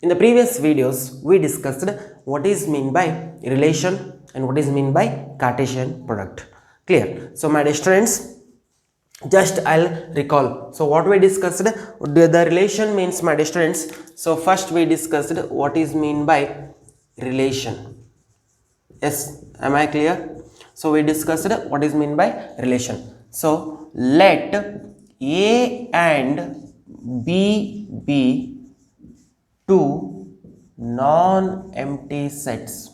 In the previous videos, we discussed what is mean by relation and what is mean by Cartesian product. Clear? So my dear students, just I'll recall. So what we discussed, the relation means, my dear students. So first we discussed what is mean by relation. Yes, am I clear? So we discussed what is mean by relation. So let A and B be two non-empty sets.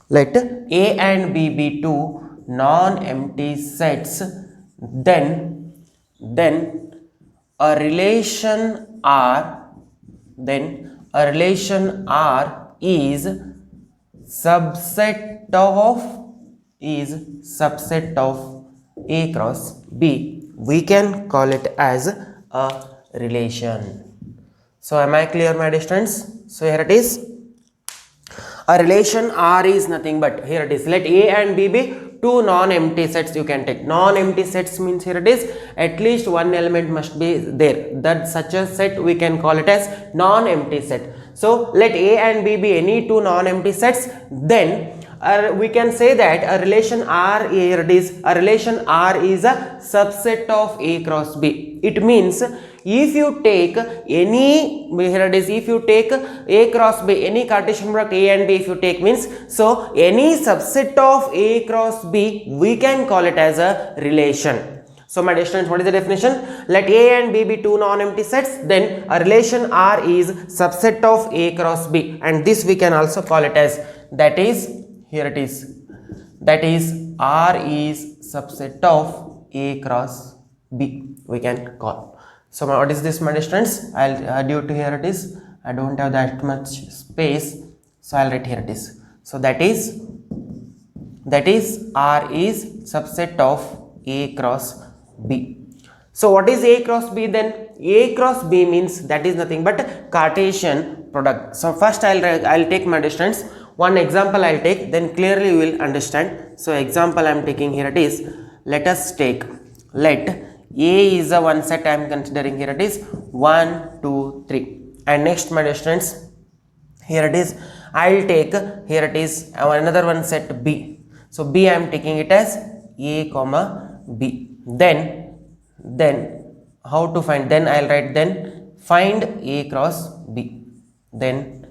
Let A and B be two non-empty sets. Then a relation R is subset of A cross B. We can call it as a relation. So am I clear, my dear students? So here it is. A relation R is nothing but, here it is, let A and B be two non-empty sets. You can take non-empty sets means, here it is, at least one element must be there. That such a set we can call it as non-empty set. So let A and B be any two non-empty sets. Then we can say that a relation R, here it is, a relation R is a subset of A cross B. It means if you take any, here it is, if you take A cross B, any Cartesian product A and B, if you take means, so any subset of A cross B, we can call it as a relation. So my dear students, what is the definition? Let A and B be two non-empty sets, then a relation R is subset of A cross B, and this we can also call it as, that is, here it is, that is R is subset of A cross B, we can call. So what is this, my dear students? I'll due to, here it is, I don't have that much space, so I'll write, here it is. So that is R is subset of A cross B. So what is A cross B then? A cross B means that is nothing but Cartesian product. So first I'll take, my dear students, one example I'll take, then clearly you will understand. So example I'm taking, here it is, let us take, let A is a one set I am considering, here it is 1, 2, 3, and next, my dear students, here it is, I'll take, here it is, another one set B. So B I am taking it as A comma B. Then how to find? Then I'll write, then find A cross B. Then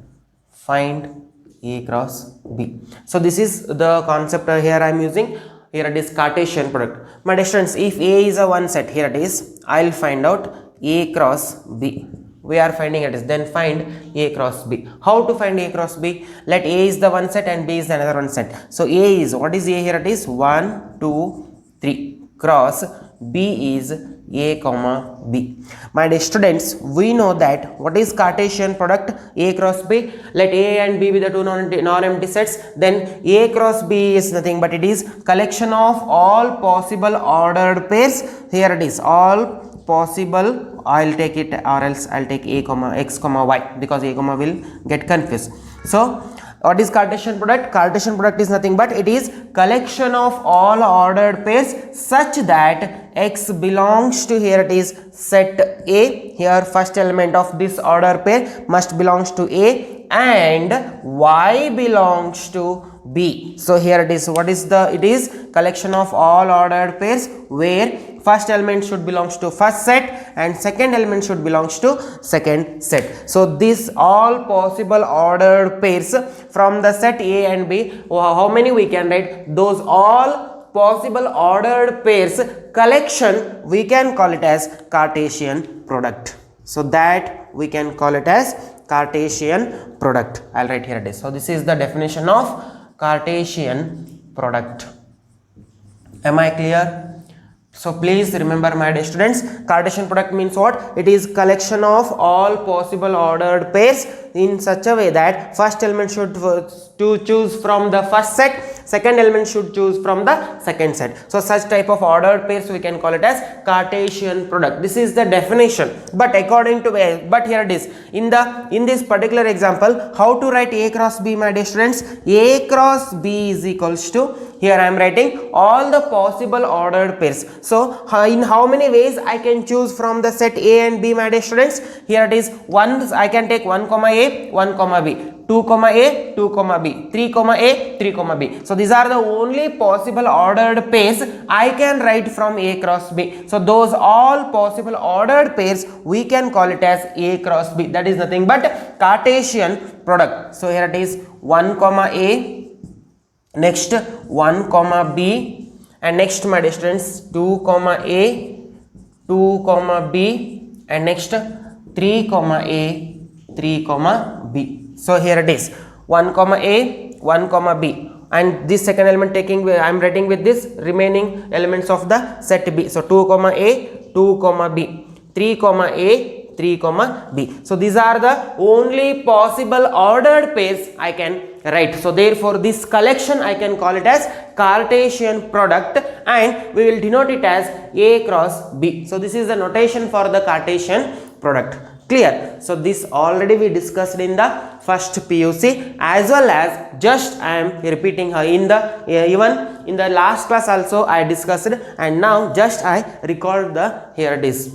find A cross B. So this is the concept here I am using. Here it is Cartesian product. My dear students, if A is a one set, here it is, I'll find out A cross B. We are finding it is, then find A cross B. How to find A cross B? Let A is the one set and B is the another one set. So A is, what is A? Here it is 1, 2, 3 cross B is A comma B. My dear students, we know that what is Cartesian product A cross B? Let A and B be the two non-empty sets. Then A cross B is nothing but it is collection of all possible ordered pairs. Here it is, all possible, I'll take it, or else I'll take A comma X comma Y, because A comma will get confused. So what is Cartesian product? Cartesian product is nothing but it is collection of all ordered pairs such that X belongs to, here it is, set A. Here first element of this order pair must belongs to A and Y belongs to B. So here it is, what is the, it is collection of all ordered pairs where first element should belongs to first set and second element should belongs to second set. So this all possible ordered pairs from the set A and B, how many we can write? Those all possible ordered pairs collection, we can call it as Cartesian product. So that we can call it as Cartesian product. I'll write, here it is. So this is the definition of Cartesian product. Am I clear? So please remember, my dear students, Cartesian product means what? It is collection of all possible ordered pairs in such a way that first element should to choose from the first set, second element should choose from the second set. So such type of ordered pairs we can call it as Cartesian product. This is the definition. But according to, but here it is, in this particular example, how to write A cross B, my dear students? A cross B is equals to, here I am writing all the possible ordered pairs. So in how many ways I can choose from the set A and B, my dear students? Here it is, 1 I can take 1 comma A, 1 comma B, 2 comma A, 2 comma B, 3 comma A, 3 comma B. So these are the only possible ordered pairs I can write from A cross B. So those all possible ordered pairs we can call it as A cross B. That is nothing but Cartesian product. So here it is 1 comma A, next 1 comma B, and next my dear students 2 comma A, 2 comma B, and next 3 comma A, 3 comma B. So here it is 1 comma A, 1 comma B, and this second element taking I am writing with this remaining elements of the set B. So 2 comma A, 2 comma B, 3 comma A, 3 comma B. So these are the only possible ordered pairs I can write. So therefore this collection I can call it as Cartesian product, and we will denote it as A cross B. So this is the notation for the Cartesian product. Clear? So this already we discussed in the first PUC, as well as just I am repeating in the even in the last class also I discussed, and now just I record the here it is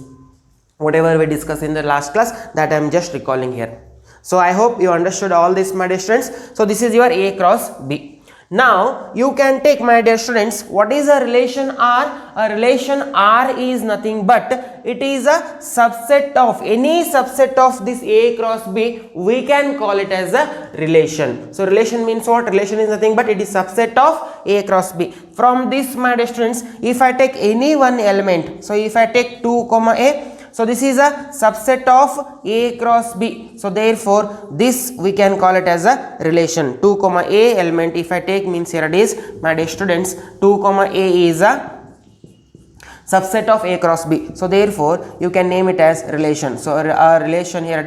whatever we discussed in the last class, that I am just recalling here. So I hope you understood all this, my dear students. So this is your A cross B. Now you can take, my dear students, what is a relation R? A relation R is nothing but it is a subset of any subset of this A cross B. We can call it as a relation. So relation means what? Relation is nothing but it is subset of A cross B. From this, my dear students, if I take any one element, so if I take 2 comma A, so this is a subset of A cross B. So therefore this we can call it as a relation. 2 comma A element if I take means here it is, my dear students, 2 comma A is a subset of A cross B. So therefore you can name it as relation. So a relation here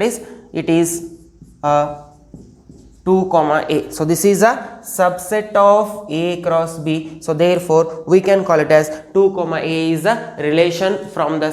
it is 2 comma A. So this is a subset of A cross B. So therefore we can call it as 2 comma A is a relation from the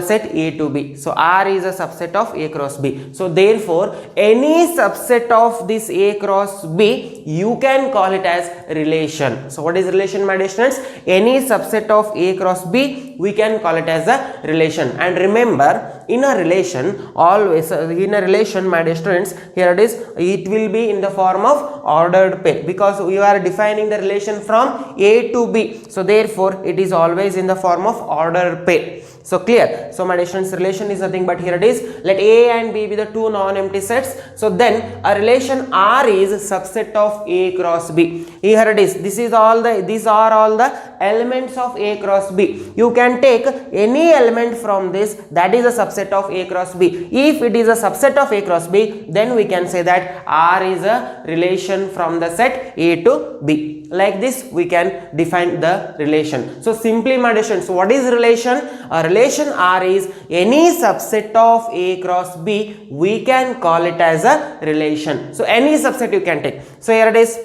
set A to B. So R is a subset of A cross B. So therefore any subset of this A cross B you can call it as relation. So what is relation, my dear students? Any subset of A cross B we can call it as a relation. And remember, in a relation always my dear students, here it will be in the form of ordered pair, because we are defining the relation from A to B. So therefore it is always in the form of ordered pair. So clear? So my dear students, relation is nothing but here it is, let A and B be the two non-empty sets. So then a relation R is subset of A cross B. Here it is, these are all the elements of A cross B. You can take any element from this that is a subset of A cross B. If it is a subset of A cross B, then we can say that R is a relation from the set A to B. Like this we can define the relation. So simply, my dear students, what is relation? A relation R is any subset of A cross B, we can call it as a relation. So any subset you can take. So here it is,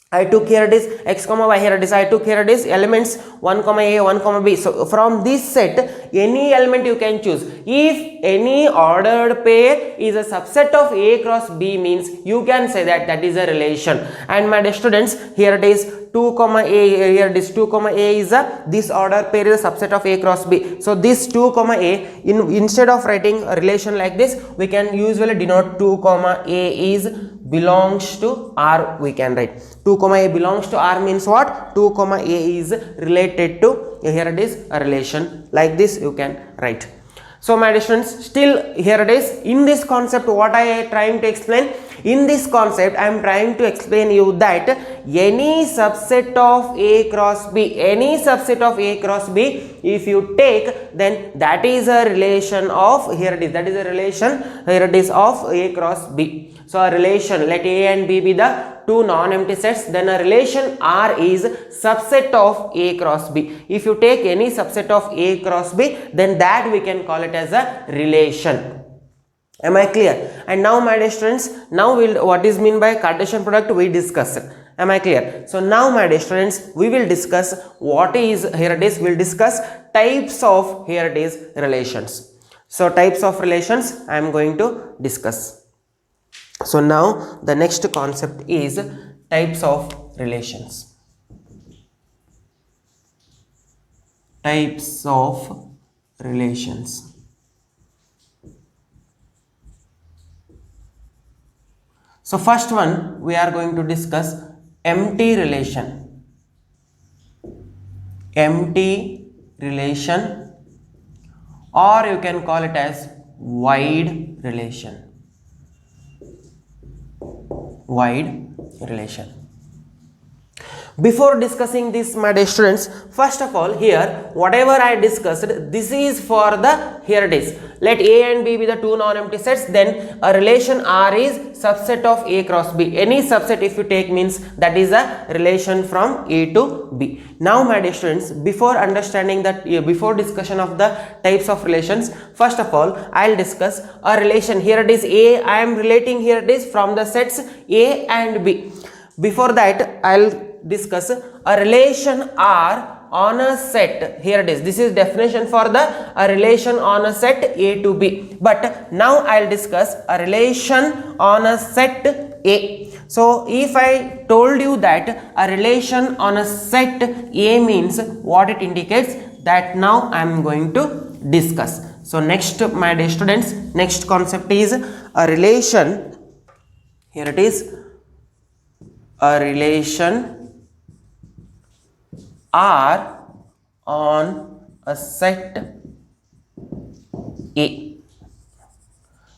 I took here it is x comma y, here it is I took here it is elements 1 comma A, 1 comma B. So from this set any element you can choose. If any ordered pair is a subset of A cross B means you can say that that is a relation. And my dear students, here it is 2 comma A, here it is 2 comma A is a this order pair is a subset of A cross B. So this 2 comma A, instead of writing a relation like this, we can usually denote 2 comma A is belongs to R. We can write 2 comma A belongs to R means what? 2 comma A is related to, here it is a relation, like this you can write. So my dear students, still here it is, in this concept what I am trying to explain, in this concept I am trying to explain you that any subset of A cross B, any subset of A cross B if you take, then that is a relation of, here it is, that is a relation, here it is of A cross B. So a relation, let A and B be the two non-empty sets, then a relation R is subset of A cross B. If you take any subset of A cross B, then that we can call it as a relation. Am I clear? And now my dear students, now what is mean by Cartesian product we discussed. Am I clear? So now my dear students, we will discuss what is, here it is, we will discuss types of, here it is, relations. So types of relations I am going to discuss. So now the next concept is types of relations. types of relations. So first one we are going to discuss empty relation. Empty relation, or you can call it as void relation. Void relation. Before discussing this, my dear students, first of all, here whatever I discussed, this is for the, here it is, let A and B be the two non-empty sets, then a relation R is subset of A cross B. Any subset if you take means that is a relation from A to B. Now my dear students, before understanding that, before discussion of the types of relations, first of all I'll discuss a relation. Here it is A, I am relating, here it is from the sets A and B. Before that I'll discuss a relation R on a set. Here it is, this is definition for the a relation on a set A to B. But now I'll discuss a relation on a set A. So if I told you that a relation on a set A means what it indicates, that now I am going to discuss. So next, my dear students, next concept is a relation. Here it is, a relation R on a set A.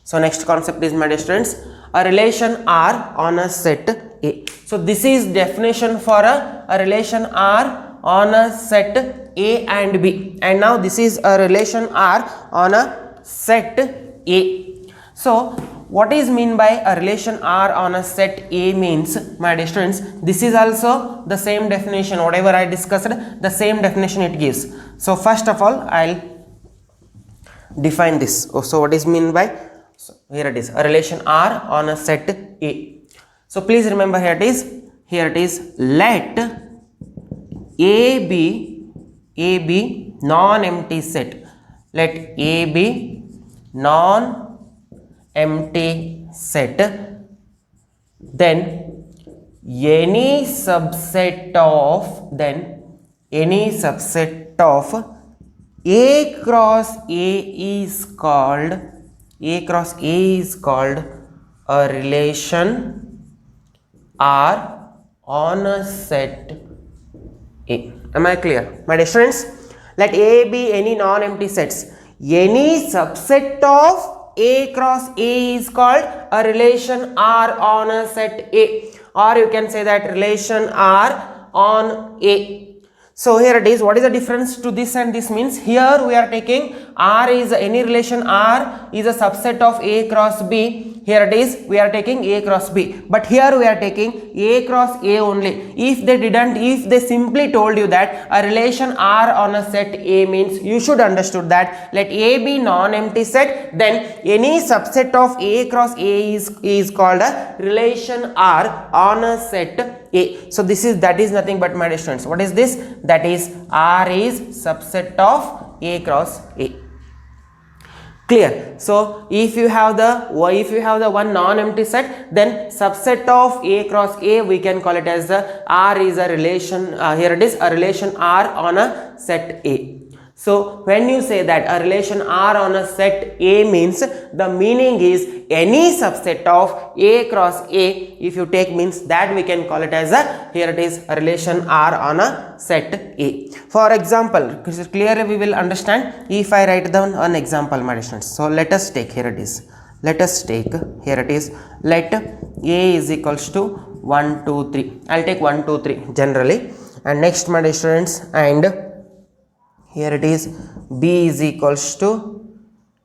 So next concept is, my dear students, a relation R on a set A. So this is definition for a relation R on a set A and B, and now this is a relation R on a set A. So what is mean by a relation R on a set A means, my dear students, this is also the same definition, whatever I discussed, the same definition it gives. So first of all I'll define this. So what is mean by, so here it is, a relation R on a set A. So please remember, here it is, let A be non-empty set. Let A be non-empty set, then any subset of A cross A is called a relation R on a set A. Am I clear, my dear students? Let A be any non-empty sets. Any subset of A cross A is called a relation R on a set A, or you can say that relation R on A. So here it is, what is the difference to this and this means, here we are taking R is any relation R is a subset of A cross B. Here it is, we are taking A cross B, but here we are taking A cross A only. If they simply told you that a relation R on a set A means, you should understood that let A be non-empty set, then any subset of A cross A is called a relation R on a set A. So that is nothing but, my dear students, what is this? That is R is subset of A cross A. Clear? So if you have the one non-empty set, then subset of A cross A we can call it as the R is a relation. Here it is, a relation R on a set A. So when you say that a relation R on a set A means, the meaning is any subset of A cross A, if you take means, that we can call it as here it is, a relation R on a set A. For example, clearly we will understand if I write down an example, my dear students. So let us take, here it is, let A is equals to 1 2 3. I'll take 1 2 3 generally, and next, my dear students, and here it is, B is equals to,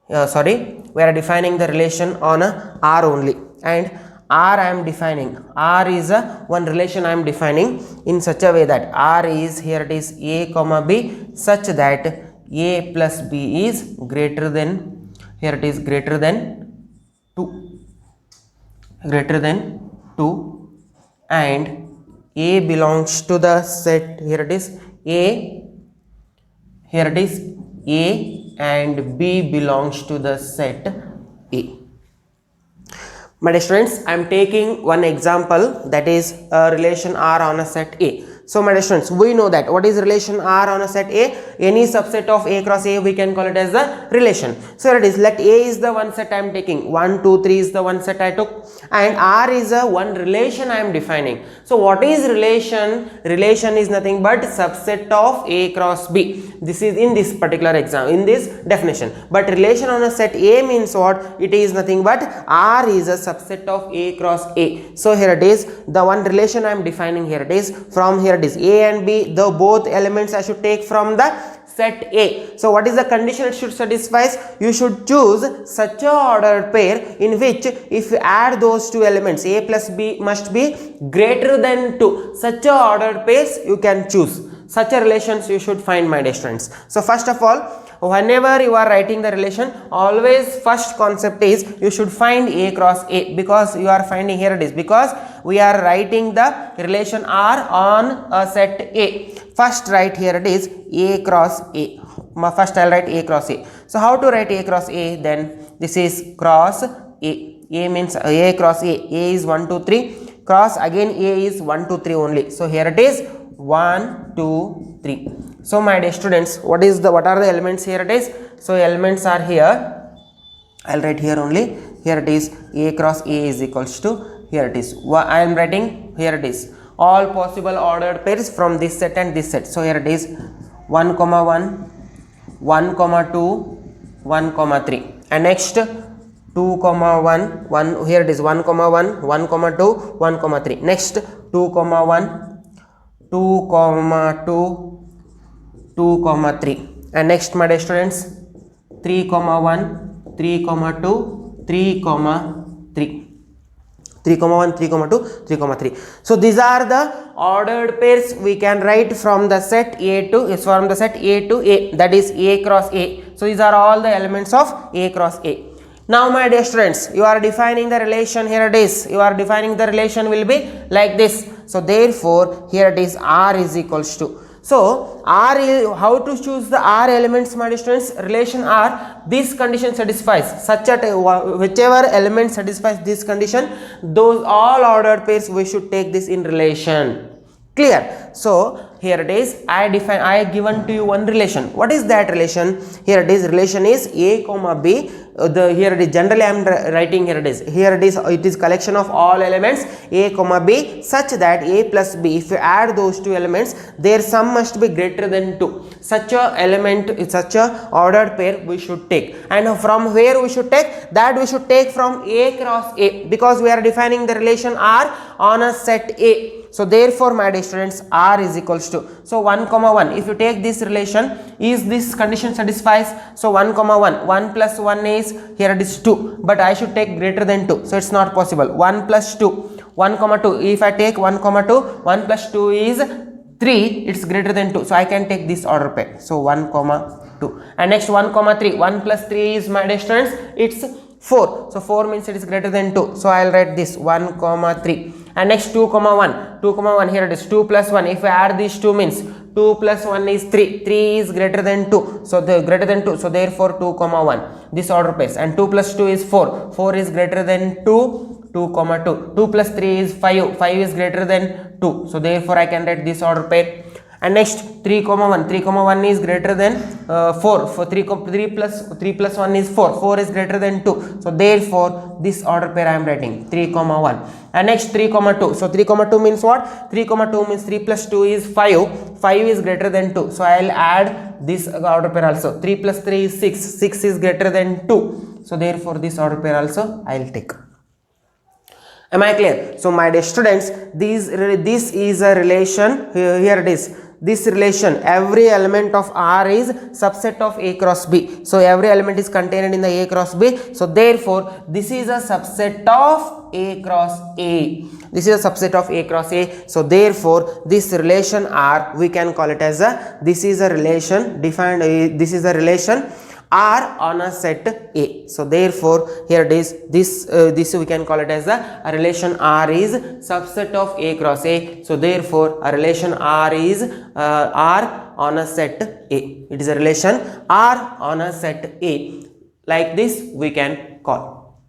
we are defining the relation on a R only, and R I am defining, R is one relation I am defining in such a way that R is, here it is, A comma B, such that A plus B is greater than, here it is, greater than 2, and A belongs to the set, here it is, A and B belongs to the set A. My dear students, I am taking one example, that is a relation R on a set A. So my dear students, we know that what is relation R on a set A? Any subset of A cross A we can call it as the relation. So here it is, let A is the one set I am taking, 1, 2, 3 is the one set I took, and R is a one relation I am defining. So what is relation? Relation is nothing but subset of A cross B. This is in this particular exam, in this definition. But relation on a set A means what? It is nothing but R is a subset of A cross A. So here it is, the one relation I am defining here it is, from here it is A and B, the both elements I should take from the set A. So what is the condition it should satisfy? You should choose such a ordered pair in which if you add those two elements, A plus B must be greater than 2. Such a ordered pairs you can choose. Such a relations you should find, my dear students. So first of all, whenever you are writing the relation, always first concept is you should find A cross A, because you are finding, here it is, because we are writing the relation R on a set A. First write, here it is, A cross A. First I will write A cross A. So how to write A cross A? Then this is cross A. A means A cross A. A is 1, 2, 3. Cross again A is 1, 2, 3 only. So here it is 1, 2, 3. So my dear students, what are the elements here it is? So elements are here. I will write here only. Here it is, A cross A is equals to, here it is, I am writing, here it is, all possible ordered pairs from this set and this set. So here it is 1, 1, 1, 2, 1, 3, and next 2, 1, here it is 1, 1, 1, 2, 1, 3, next 2, 1, 2, 2, 2, 3, and next my dear students 3, 1, 3, 2, 3, 3. 3, 1, 3, 2, 3, 3. So these are the ordered pairs we can write from the set A to A, that is A cross A. So these are all the elements of A cross A. Now my dear students, you are defining the relation, here it is, you are defining the relation will be like this. So therefore here it is, R is equals to, so R is, how to choose the R elements, my dear students? Relation R, this condition satisfies, such that whichever element satisfies this condition, those all ordered pairs we should take this in relation. Clear? So here it is, I given to you one relation. What is that relation? Here it is, relation is A comma B. Here it is, generally I am writing, here it is collection of all elements A comma B, such that A plus B, if you add those two elements, their sum must be greater than 2. Such a element, such a ordered pair we should take. And from where we should take? That we should take from A cross A, because we are defining the relation R on a set A. So therefore my dear students, R is equals to, so 1, 1, if you take this relation, is this condition satisfies? So 1, 1 plus 1 is, here it is 2, but I should take greater than 2, so it's not possible. 1 plus 2, 1, 2, if I take 1, 2, 1 plus 2 is 3, it's greater than 2, so I can take this order pair. So 1, 2, and next 1, 3, 1 plus 3 is, my dear students, it's 4, so 4 means it is greater than 2, so I will write this 1, 3, and next 2, 1, here it is 2 plus 1, if I add these 2 means 2 plus 1 is 3, 3 is greater than 2, so the greater than 2, so therefore 2, 1, this order pairs, and 2 plus 2 is 4, 4 is greater than 2, 2, 2 plus 3 is 5, 5 is greater than 2, so therefore I can write this order pair. And next 3, 1 is greater than 4, 3 plus 1 is 4, 4 is greater than 2, so therefore this order pair I am writing 3, 1, and next 3, 2, so 3, 2 means what? 3, 2 means 3 plus 2 is 5, 5 is greater than 2, so I will add this order pair also, 3 plus 3 is 6, 6 is greater than 2, so therefore this order pair also I will take. Am I clear? So my dear students, this is a relation, here it is, this relation, every element of R is subset of A cross B. So every element is contained in the A cross B. So therefore this is a subset of A cross A. This is a subset of A cross A. So therefore this relation R, we can call it as a, this is a relation defined, this is a relation R on a set A. So therefore here it is, this we can call it as a relation R is subset of A cross A. So therefore a relation R is R on a set A. It is a relation R on a set A. Like this we can call.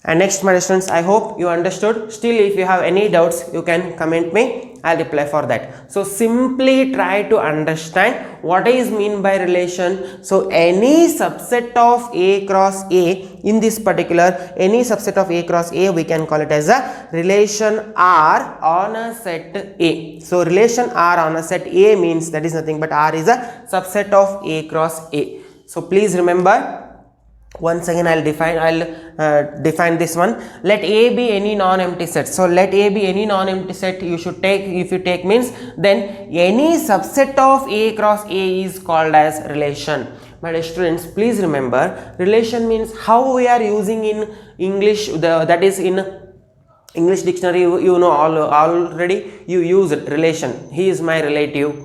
And next, my students, I hope you understood. Still, if you have any doubts, you can comment me. I'll reply for that. So simply try to understand what is mean by relation. So any subset of A cross A, in this particular any subset of A cross A, we can call it as a relation R on a set A. So relation R on a set A means that is nothing but R is a subset of A cross A. So please remember, once again I'll define this one. Let A be any non-empty set. So let A be any non-empty set. You should take, if you take means, then any subset of A cross A is called as relation. My dear students, please remember, relation means how we are using in English, that is in English dictionary, you know already, you use relation. He is my relative,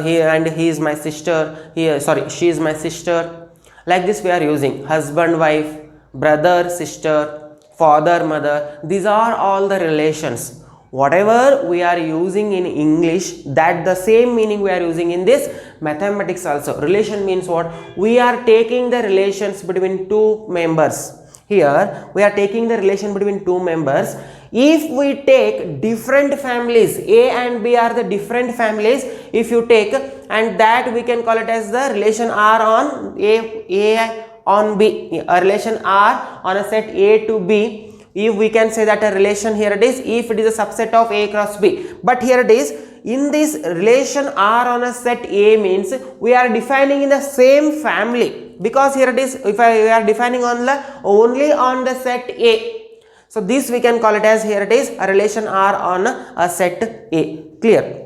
he is my sister, she is my sister. Like this we are using husband, wife, brother, sister, father, mother. These are all the relations. Whatever we are using in English, that the same meaning we are using in this mathematics also. Relation means what? We are taking the relations between two members. Here we are taking the relation between two members. If we take different families, A and B are the different families, if you take, and that we can call it as the relation R on A on B, a relation R on a set A to B. If we can say that a relation, here it is, if it is a subset of A cross B. But here it is, in this relation R on a set A means we are defining in the same family, because here it is, if we are defining on the only on the set A. So this we can call it as, here it is, a relation R on a set A. Clear?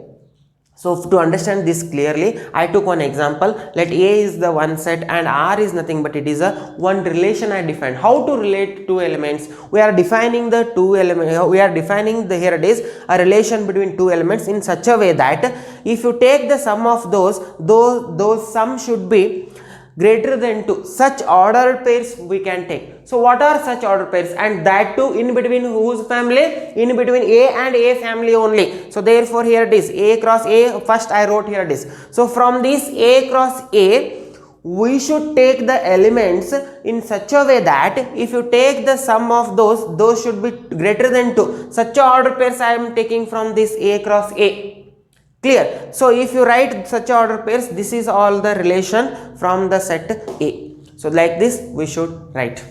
So to understand this clearly, I took one example. Let A is the one set and R is nothing but it is a one relation I defined. How to relate two elements? We are defining the two elements. We are defining the, here it is, a relation between two elements in such a way that if you take the sum of those sum should be greater than 2. Such ordered pairs we can take. So what are such ordered pairs? And that too in between whose family? In between A and A family only. So therefore here it is A cross A. First I wrote here it is. So from this A cross A, we should take the elements in such a way that if you take the sum of those should be greater than 2. Such ordered pairs I am taking from this A cross A. Clear? So if you write such order pairs, this is all the relation from the set A. So like this we should write.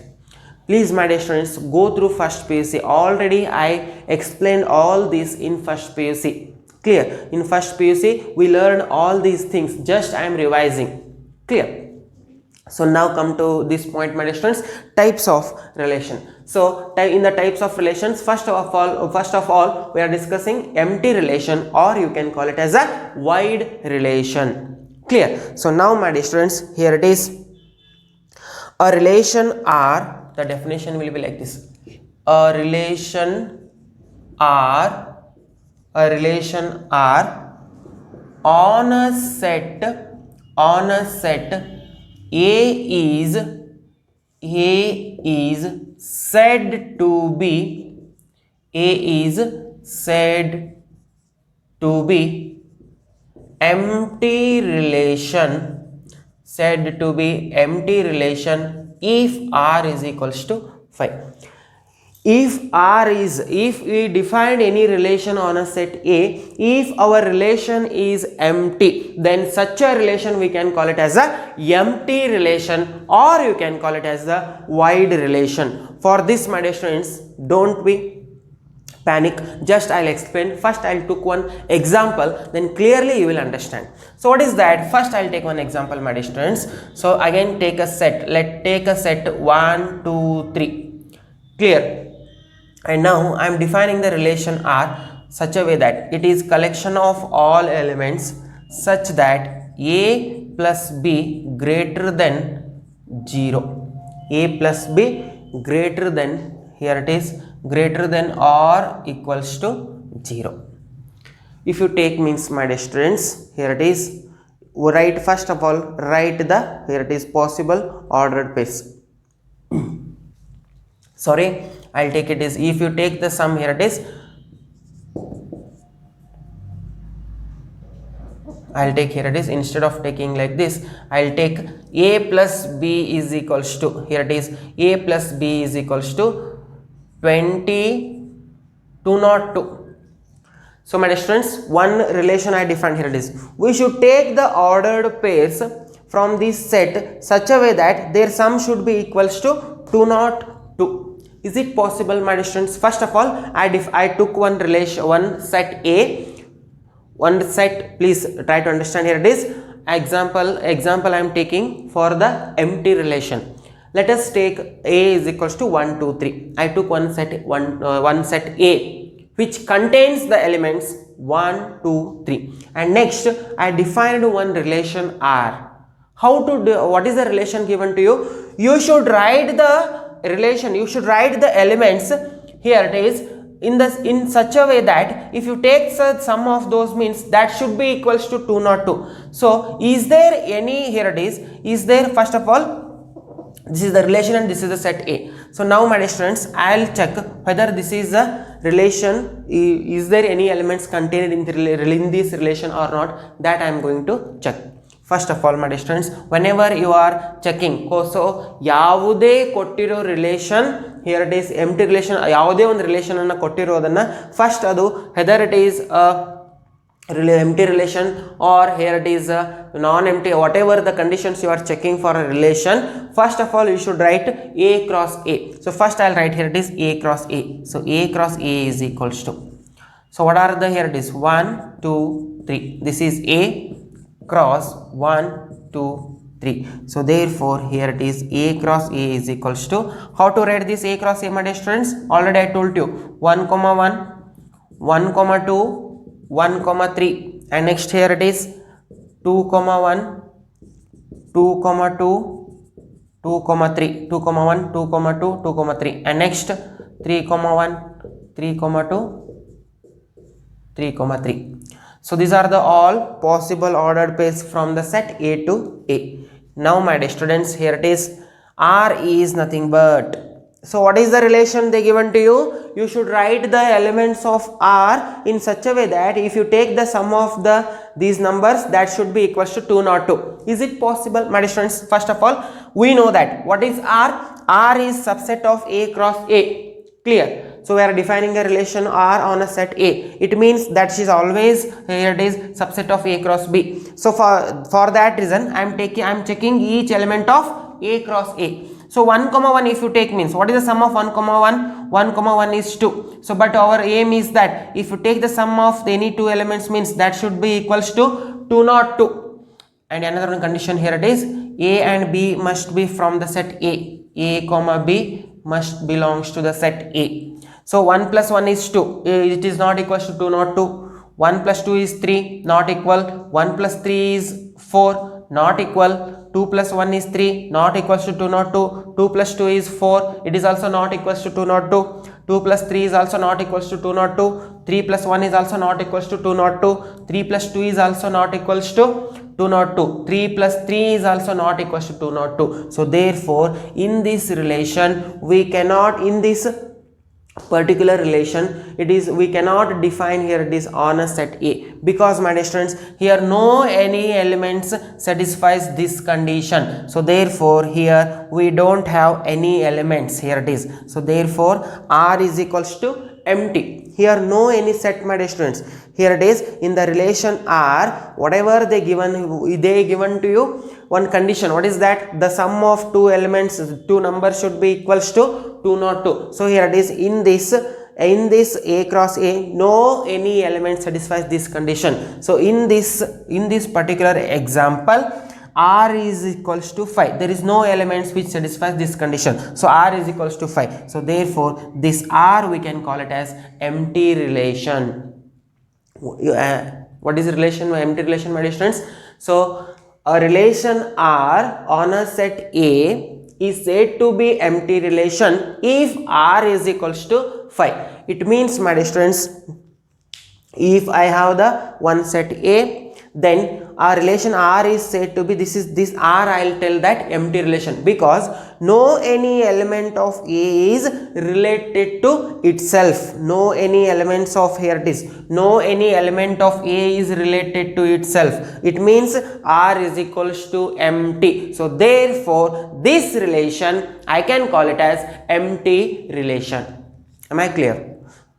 Please my dear students, go through first PUC. Already I explained all this in first PUC. Clear? In first PUC we learned all these things, just I am revising. Clear? So now come to this point my dear students, types of relation. So in the types of relations, first of all we are discussing empty relation, or you can call it as a void relation. Clear? So now my dear students, here it is, a relation R, the definition will be like this. A relation R on a set A is said to be empty relation, if R is equals to 5. If we defined any relation on a set A, if our relation is empty, then such a relation we can call it as a empty relation, or you can call it as the void relation. For this my dear students, don't be panic, just I'll explain. First I'll took one example, then clearly you will understand. So what is that? First I'll take one example my dear students. So again take a set, let's take a set 1, 2, 3. Clear? And now I am defining the relation R such a way that it is collection of all elements such that A plus B greater than 0. A plus B greater than, here it is, greater than or equals to 0. If you take means my dear students, here it is, write first of all, write the, here it is, possible ordered pairs. Sorry, I'll take it is, if you take the sum, here it is, I'll take, here it is, instead of taking like this, I'll take A plus B is equals to, here it is, A plus B is equals to 202. So my dear students, one relation I defined here it is. We should take the ordered pairs from this set such a way that their sum should be equals to 2 not 2. Is it possible, my dear students? First of all, I took one set A, one set. Please try to understand here it is. Example I am taking for the empty relation. Let us take A is equals to 1, 2, 3. I took one set A which contains the elements 1, 2, 3, and next I defined one relation R. How to do, what is the relation given to you? You should write the relation, you should write the elements, here it is, in such a way that if you take the sum of those means that should be equals to 2 not 2. So is there any, here it is there, first of all, this is the relation and this is the set A. So now my dear students, I will check whether this is a relation, is there any elements contained in this relation or not, that I am going to check. First of all my dear students, whenever you are checking, so yavude kottiro relation, here it is empty relation, yavude one relation anna kottirodana, first adu whether it is a empty relation or here it is a non-empty, whatever the conditions you are checking for a relation, first of all you should write A cross A. So first I will write here it is A cross A. So A cross A is equals to, so what are the, here it is 1, 2, 3. This is A cross 1, 2, 3. So therefore here it is A cross A is equals to, how to write this A cross A, my dear students? Already I told you 1, 1, 2, 1, 3, and next here it is 2, 1, 2, 2, 2, 3, 2, 1, 2, 2, 2, 3, and next 3, 1, 3, 2, 3, 3. So these are the all possible ordered pairs from the set A to A. Now my dear students, here it is, R is nothing but, so what is the relation they given to you? You should write the elements of R in such a way that if you take the sum of these numbers, that should be equals to 2 not 2. Is it possible, my dear students? First of all, we know that what is R? R is subset of A cross A. Clear? So we are defining a relation R on a set A. It means that she is always, here it is, subset of A cross B. So for that reason, I am checking each element of A cross A. So 1, 1 if you take means, what is the sum of 1, 1? 1, 1 is 2. So but our aim is that if you take the sum of any two elements means that should be equals to 2 not 2. And another one condition, here it is, A and B must be from the set A. A comma B must belongs to the set A. So 1 plus 1 is 2. It is not equals to 2 not 2. 1 plus 2 is 3, not equal. 1 plus 3 is 4, not equal. 2 plus 1 is 3, not equals to 2 not 2. 2 plus 2 is 4, it is also not equals to 2 not 2. 2 plus 3 is also not equals to 2 not 2. 3 plus 1 is also not equals to 2 not 2. 3 plus 2 is also not equals to 2 not 2. 3 plus 3 is also not equals to 2 not 2. So therefore in this relation we cannot, in this particular relation, it is, we cannot define here it is on a set A, because my dear students, here no any elements satisfies this condition. So therefore here we don't have any elements, here it is. So therefore R is equals to empty. Here no any set, my dear students. Here it is, in the relation R, whatever they given to you one condition. What is that? The sum of two elements, two numbers should be equals to 2 not 2. So here it is, in this A cross A, no any element satisfies this condition. So in this particular example, R is equals to 5. There is no elements which satisfies this condition. So R is equals to 5. So therefore this R we can call it as empty relation. What is relation? Empty relation, my dear students. So a relation R on a set A is said to be empty relation if R is equals to 5. It means, my dear students, if I have the one set A, then our relation R is said to be, this R I will tell that empty relation, because no any element of A is related to itself. No any elements of, here it is, no any element of A is related to itself. It means R is equals to empty. So therefore this relation I can call it as empty relation. Am I clear?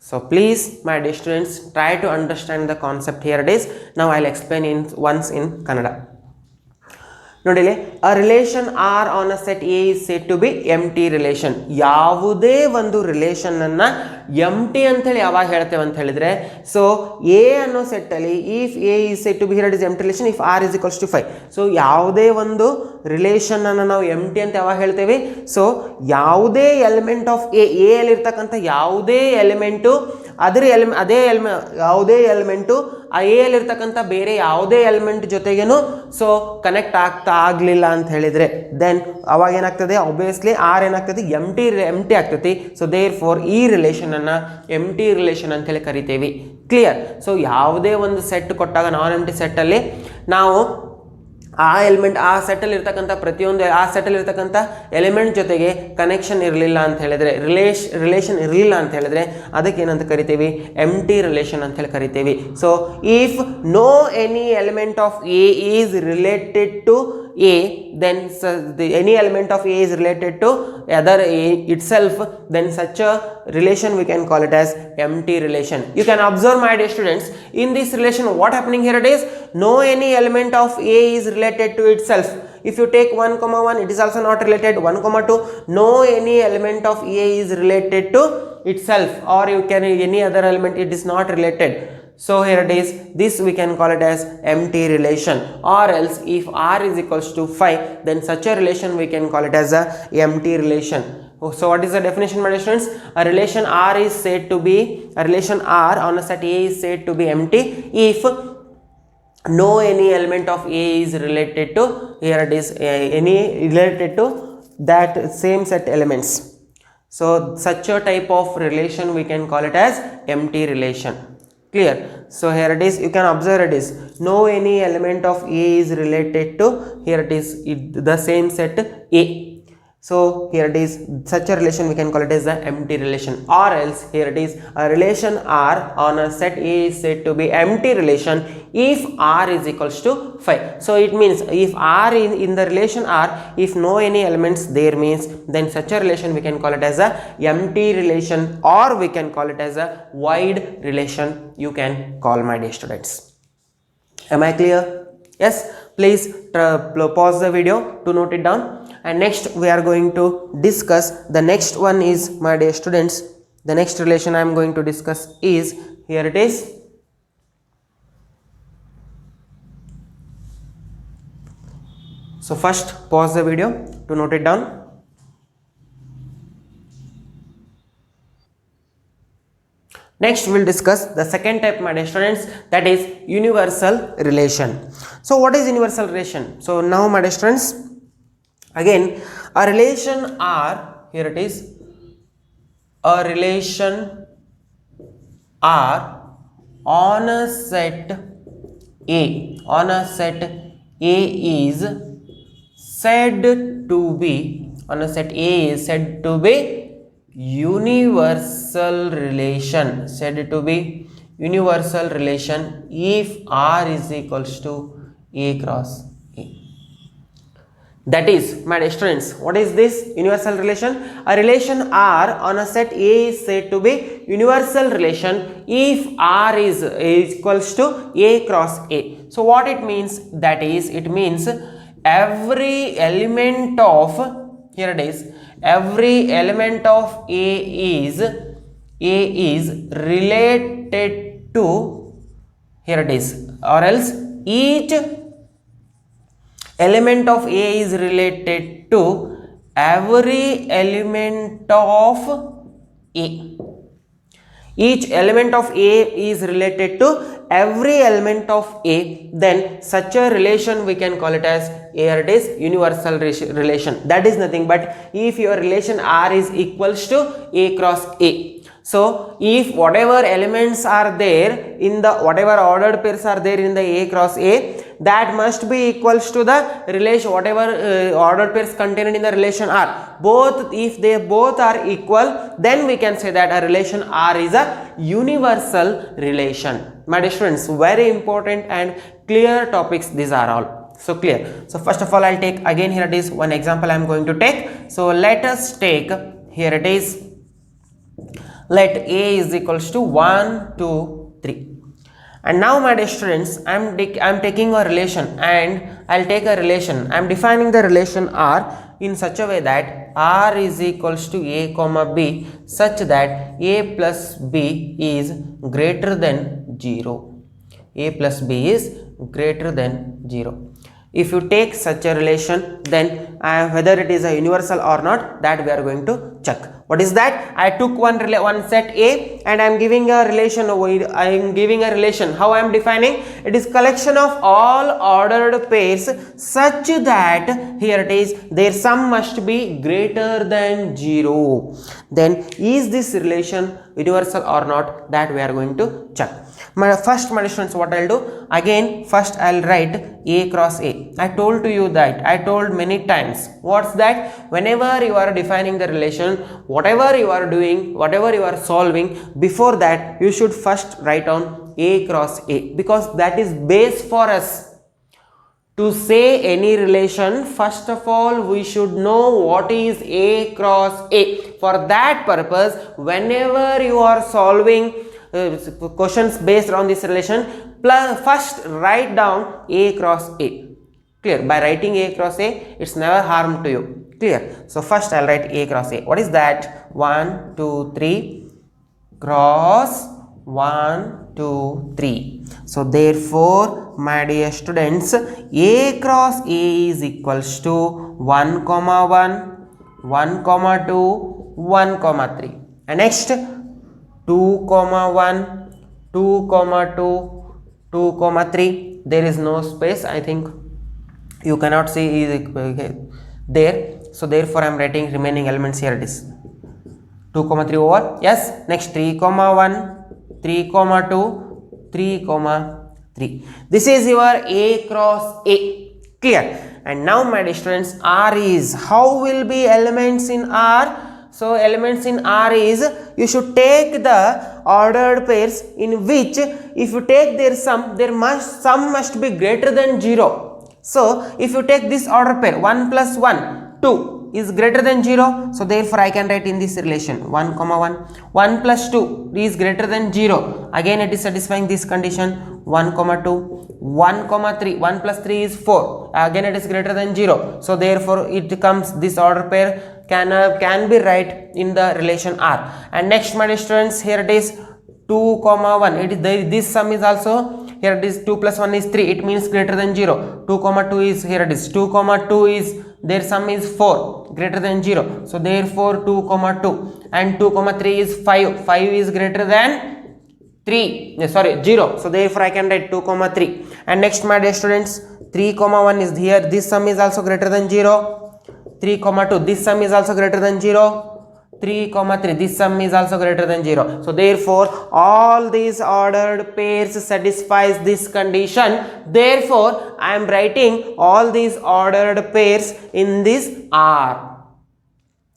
So please, my dear students, try to understand the concept. Here it is. Now I'll explain in once in Kannada. ನೋಡಿಲಿ, a relation R on a set A is said to be empty relation. ಯಾವುದೇ ಒಂದು relation ಅನ್ನ ಎಂಟಿ ಅಂತ ಹೇಳಿ ಯಾವಾಗ ಹೇಳ್ತೇವೆ ಅಂತ ಹೇಳಿದ್ರೆ, ಸೊ ಎ ಅನ್ನೋ ಸೆಟ್ ಅಲ್ಲಿ if A is said to be, here it is empty relation if R is equals to 5. So ಯಾವುದೇ ಒಂದು ರಿಲೇಷನ್ ಅನ್ನು ನಾವು ಎಂಟಿ ಅಂತ ಯಾವಾಗ ಹೇಳ್ತೇವೆ, ಸೊ ಯಾವುದೇ ಎಲಿಮೆಂಟ್ ಆಫ್ ಎ ಅಲ್ಲಿ ಇರ್ತಕ್ಕಂಥ ಯಾವುದೇ ಎಲಿಮೆಂಟು ಯಾವುದೇ ಎಲಿಮೆಂಟು ಆ ಎ ಅಲ್ಲಿ ಇರ್ತಕ್ಕಂಥ ಬೇರೆ ಯಾವುದೇ ಎಲಿಮೆಂಟ್ ಜೊತೆಗೇನು ಸೊ ಕನೆಕ್ಟ್ ಆಗಲಿಲ್ಲ ಅಂತ ಹೇಳಿದ್ರೆ, ದೆನ್ ಅವಾಗ ಏನಾಗ್ತದೆ, ಆಬ್ವಿಯಸ್ಲಿ ಆರ್ ಏನಾಗ್ತದೆ, ಎಂಟಿ ಆಗ್ತೈತಿ. ಸೊ ದೇರ್ ಫಾರ್ ಈ ರಿಲೇಷನ್ ಅನ್ನ ಎಂಟಿ ರಿಲೇಷನ್ ಅಂತ ಹೇಳಿ ಕರಿತೇವೆ. ಕ್ಲಿಯರ್? ಸೊ ಯಾವುದೇ ಒಂದು ಸೆಟ್ ಕೊಟ್ಟಾಗ ನಾನ್ ಎಂಟಿ ಸೆಟ್ ಅಲ್ಲಿ ನಾವು ಆ ಎಲಿಮೆಂಟ್ ಆ ಸೆಟ್ಟಲ್ಲಿ ಇರ್ತಕ್ಕಂಥ ಪ್ರತಿಯೊಂದು ಆ ಸೆಟ್ಟಲ್ಲಿ ಇರ್ತಕ್ಕಂಥ ಎಲಿಮೆಂಟ್ ಜೊತೆಗೆ ಕನೆಕ್ಷನ್ ಇರಲಿಲ್ಲ ಅಂತ ಹೇಳಿದ್ರೆ, ರಿಲೇಷನ್ ಇರಲಿಲ್ಲ ಅಂತ ಹೇಳಿದ್ರೆ ಅದಕ್ಕೆ ಏನಂತ ಕರಿತೀವಿ, ಎಂಟಿ ರಿಲೇಷನ್ ಅಂತ ಹೇಳಿ ಕರಿತೀವಿ. So if no any element of A is related to A, then any element of A is related to other A itself, then such a relation we can call it as empty relation. You can observe, my dear students, in this relation what happening here it is, no any element of A is related to itself. If you take 1,1, it is also not related. 1,2, no any element of A is related to itself, or you can any other element, it is not related. So here it is, this we can call it as empty relation. Or else if R is equals to 5, then such a relation we can call it as a empty relation. So what is the definition, my students? A relation R is said to be, a relation R on a set A is said to be empty if no any element of A is related to, here it is, any related to that same set elements. So such a type of relation we can call it as empty relation. Clear? So here it is, you can observe it is no any element of A is related to, here it is the same set A. So here it is, such a relation we can call it as the empty relation. Or else here it is, a relation R on a set A is said to be empty relation if R is equals to 5. So it means if R in the relation R, if no any elements there means, then such a relation we can call it as a empty relation, or we can call it as a void relation, you can call, my dear students. Am I clear? Yes, please pause the video to note it down. And next we are going to discuss the next one is, my dear students, the next relation I am going to discuss is, here it is, so first pause the video to note it down. Next we will discuss the second type, my dear students, that is universal relation. So what is universal relation? So now, my dear students, again a relation R, here it is, a relation R on a set A, on a set A is said to be, on a set A is said to be universal relation, said to be universal relation if R is equals to A cross A. That is, my dear students, what is this universal relation? A relation R on a set A is said to be universal relation if R is equals to A cross A. So what it means? That is, it means every element of, here it is, every element of A is related to, here it is, or else each element of A is related to every element of A. Each element of A is related to every element of A, then such a relation we can call it as, here it is, universal relation. That is nothing but if your relation R is equals to A cross A. So if whatever elements are there in the, whatever ordered pairs are there in the A cross A, that must be equals to the relation, whatever ordered pairs contained in the relation R. Both, if they both are equal, then we can say that a relation R is a universal relation. My dear students, very important and clear topics these are all. So clear. So first of all, I'll take again, here it is one example I am going to take. So let us take, here it is, Let A is equals to 1, 2, 3. And now my dear students, I am taking a relation, and I'll take a relation. I am defining the relation R in such a way that R is equals to A comma B, such that A plus B is greater than 0. A plus B is greater than 0. If you take such a relation, then whether it is a universal or not, that we are going to check. What is that? I took one set A and I am giving a relation. I am giving a relation. How I am defining? It is collection of all ordered pairs such that here it is their sum must be greater than 0. Then is this relation universal or not? That we are going to check. My students, what I'll do, again first I'll write A cross A. I told to you that, I told many times, what's that? Whenever you are defining the relation, whatever you are doing, whatever you are solving, before that you should first write down A cross A, because that is base for us. To say any relation, first of all we should know what is A cross A. For that purpose, whenever you are solving questions based on this relation, first write down A cross A. Clear? By writing A cross A, it's never harm to you. Clear? So first I'll write A cross A. What is that? 1, 2, 3 cross 1, 2, 3. So therefore, my dear students, A cross A is equals to 1, 1, 1, 2, 1, 3. And next 2, 1, 2, 2, 2, 3. There is no space. I think you cannot see there. So therefore, I am writing remaining elements here. It is 2, 3 over. Yes. Next 3, 1, 3, 2, 3, 3. This is your A cross A. Clear? And now, my dear students, R is, how will be elements in R? So elements in R is, you should take the ordered pairs in which if you take their sum, sum must be greater than 0. So if you take this order pair 1 plus 1, 2 is greater than 0. So therefore I can write in this relation 1, 1. 1 plus 2 is greater than 0. Again it is satisfying this condition. 1, 2, 1, 3. 1 plus 3 is 4. Again it is greater than 0. So therefore it comes, this order pair can be right in the relation R. And next, my students, here it is 2, 1. It is this sum is also, here it is 2 plus 1 is 3. It means greater than 0. 2, 2 is, here it is 2, 2 is, their sum is 4, greater than 0. So therefore 2, 2 and 2, 3 is 5. 5 is greater than 0. So therefore I can write 2, 3. And next, my dear students, 3, 1 is here. This sum is also greater than 0. 3, 2, this sum is also greater than 0. 3, 3, this sum is also greater than 0. So therefore all these ordered pairs satisfies this condition. Therefore I am writing all these ordered pairs in this R.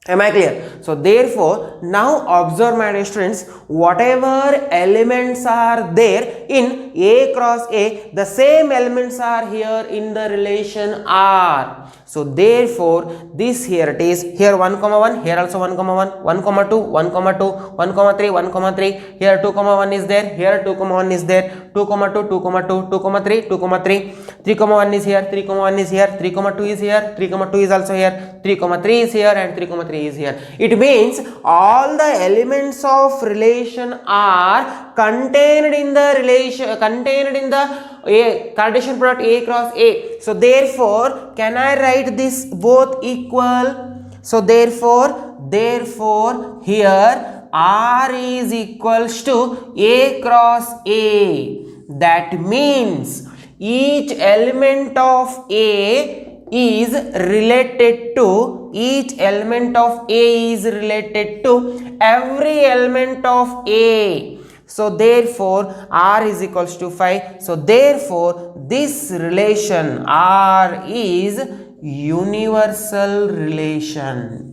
Am I clear? So therefore now observe, my dear students, whatever elements are there in A cross A, the same elements are here in the relation R. So therefore this here it is, here 1, 1, here also 1, 1, 1, 2, 1, 2, 1, 3, 1, 3, here 2, 1 is there, here 2, 1 is there, 2, 2, 2, 2, 2, 3, 2, 3, 3, 1 is here, 3, 1 is here, 3, 2 is here, 3, 2 is also here, 3, 3 is here, and 3, 3 is here. It means all the elements of relation are contained in the relation, contained in the Cartesian product A cross A. So therefore can I write this both equal? So therefore here R is equals to A cross A. That means each element of A is related to every element of A. So therefore R is equals to 5. So therefore this relation R is universal relation.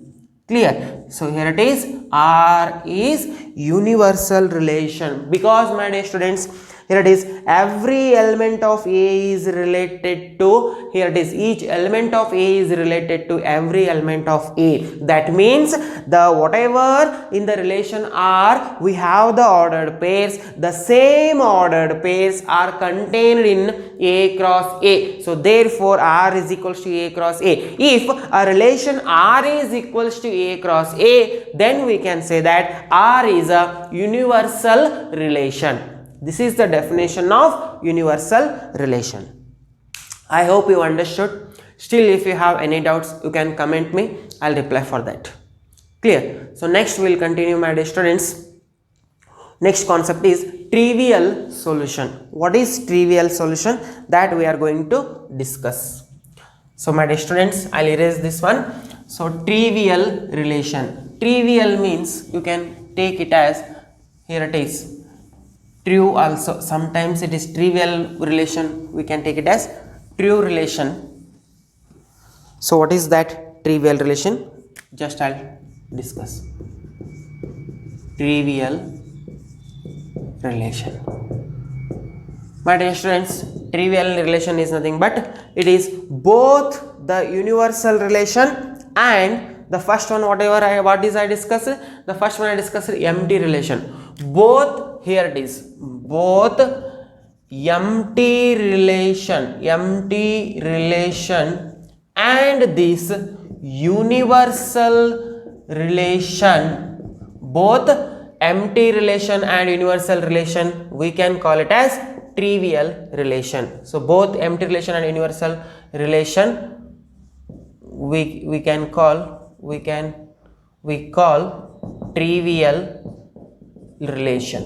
Clear? So here it is, R is universal relation, because, my dear students, Here it is, every element of A is related to, here it is, each element of A is related to every element of A. That means the whatever in the relation R, we have the ordered pairs, the same ordered pairs are contained in A cross A. So therefore R is equals to A cross A. If a relation R is equals to A cross A, then we can say that R is a universal relation. This is the definition of universal relation. I hope you understood. Still, if you have any doubts, you can comment me. I'll reply for that. Clear? So next we'll continue, my dear students. Next concept is trivial solution. What is trivial solution? That we are going to discuss. So my dear students, I'll erase this one. So trivial relation. Trivial means you can take it as, here it is, true also. Sometimes it is trivial relation, we can take it as true relation. So what is that trivial relation? Just I'll discuss. Trivial relation. My dear students, trivial relation is nothing but it is both the universal relation and the first one, what I discussed? The first one I discussed, empty relation. Both, here it is, both empty relation and this universal relation, both empty relation and universal relation, we can call it as trivial relation. So both empty relation and universal relation we call trivial relation.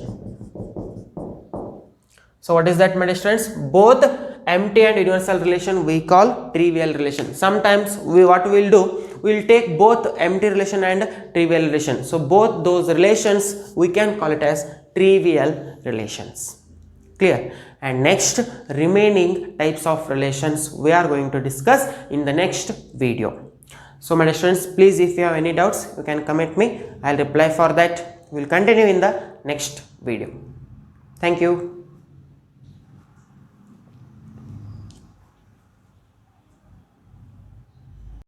So what is that, my dear students? Both empty and universal relation we call trivial relation. Sometimes what we'll do, we'll take both empty relation and trivial relation. So both those relations we can call it as trivial relations. Clear? And next, remaining types of relations we are going to discuss in the next video. So my dear students, please, if you have any doubts, you can comment me. I'll reply for that. We'll continue in the next video. Thank you.